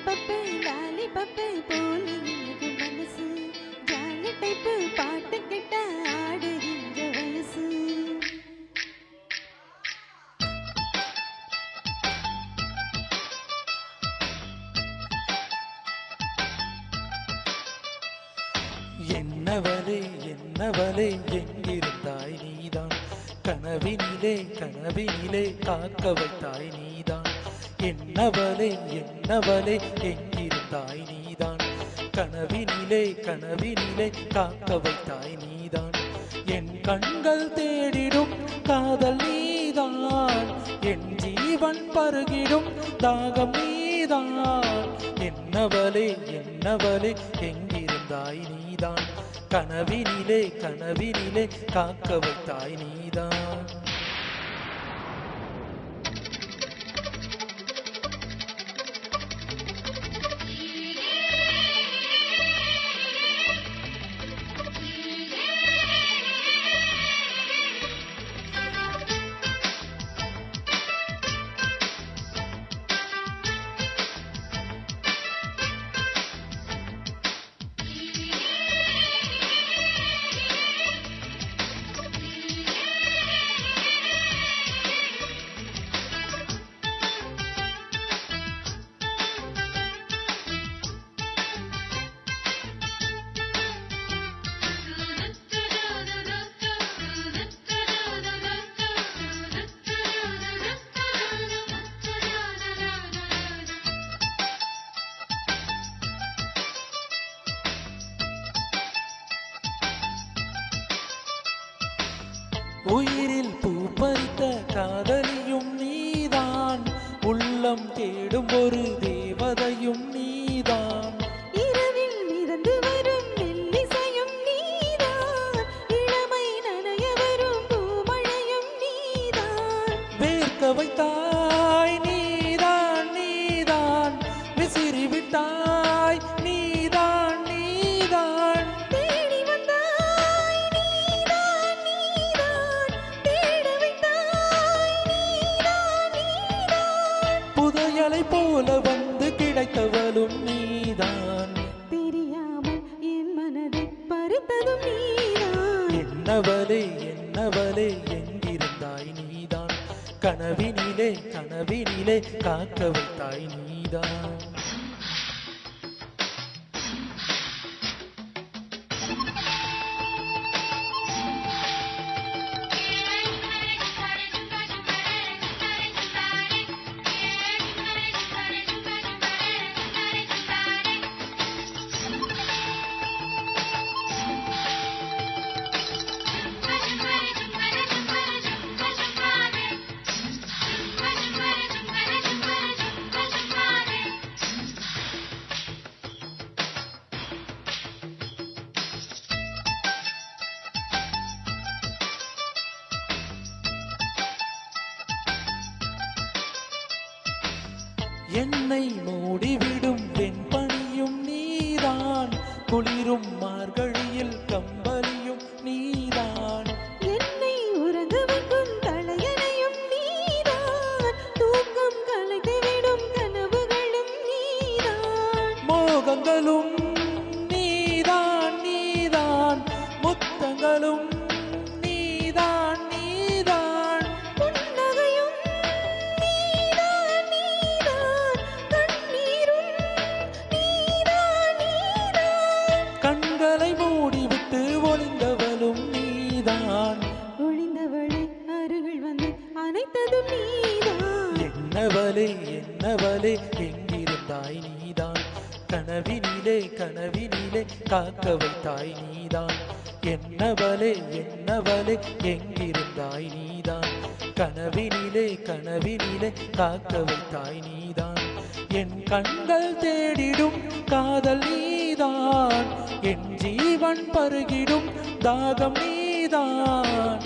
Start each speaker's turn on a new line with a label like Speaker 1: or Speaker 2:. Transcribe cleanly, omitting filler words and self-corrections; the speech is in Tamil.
Speaker 1: பப்பு லாலி பப்பு போலி எனக்கு மனசு ஜாலி டைப்பு பாட்டு கிட்ட ஆடுகின்ற வயசு.
Speaker 2: என்னவளே என்னவளே எங்கிருந்தாய் நீதான், கனவினிலே கனவினிலே காக்க வைத்தாய் நீதான். என்னவளே என்னவளே எங்கிருந்தாய் நீதான், கனவினிலே கனவினிலே காக்க வைத்தாய் நீதான். என் கண்கள் தேடிடும் காதல் நீதான், என் ஜீவன் பருகிடும் தாகம் நீதான். என்னவளே என்னவளே எங்கிருந்தாய் நீதான், கனவினிலே கனவினிலே காக்க வைத்தாய் நீதான். உயிரில் பூ பறித்த காதலியும் நீதான், உள்ளம் தேடும் ஒரு தேவதையும் நீதான்.
Speaker 1: இரவில் மிதந்து வரும் மெல்லிசையும் நீதான், இளமை நனைய வரும் பூமழையும் நீதான்.
Speaker 2: வேர்க்க வைத்தாய் நீதான் நீதான், விசிறி விட்டாய் நீதான் நீதான்.
Speaker 1: தேடி வந்தாய் நீதான் நீதான், தேட வைத்தாய் நீதான் நீதான்.
Speaker 2: புதையலை போல வந்து கிடைத்தவளும் நீதான்,
Speaker 1: தெரியாமல் என் மனதை பறித்ததும் நீதான்.
Speaker 2: என்னவளே என்னவளே எங்கிருந்தாய் நீதான், கனவினிலே கனவினிலே காக்க வைத்தாய் நீதான். என்னை மூடிவிடும் வெண்பனியும் நீதான், குளிரும் மார்கழியில் கம்பளியும் நீதான்.
Speaker 1: என்னை உறங்க வைக்கும் தலையணையும் நீதான், தூக்கம் கலைத்துவிடும் கனவுகளும் நீதான்.
Speaker 2: மோகங்களும் நீதான் நீதான், முத்தங்களும் நீதான் நீதான்.
Speaker 1: புன்னகையும் நீதான் நீதான், கண்ணீரும் நீதான் நீதான்.
Speaker 2: கண்களை மூடிவிட்டு ஒளிந்தவளும் நீதான்,
Speaker 1: ஒளிந்தவளை அருகில் வந்து அணைத்ததும் நீதான்.
Speaker 2: என்னவளே என்னவளே எங்கிருந்தாய் நீதான், கனவினிலே கனவினிலே காக்க வைத்தாய் நீதான். என்னவளே என்னவளே எங்கிருந்தாய் நீதான், கனவினிலே கனவினிலே காக்க வைத்தாய் நீதான். என் கண்கள் தேடிடும் காதல் நீதான், என் ஜீவன் பருகிடும் தாகம் நீதான்.